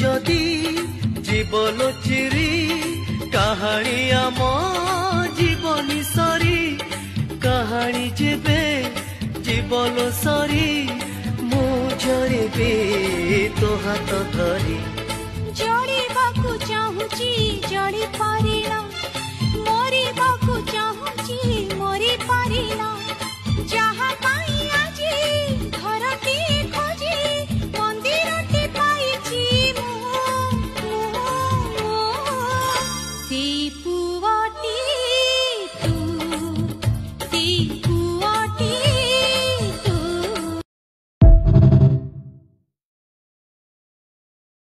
जदि जीवन चिरी कहानी आम जीवनी सरी कहानी जेबे जीवन सरी मु झरिबे तो हाथ धरी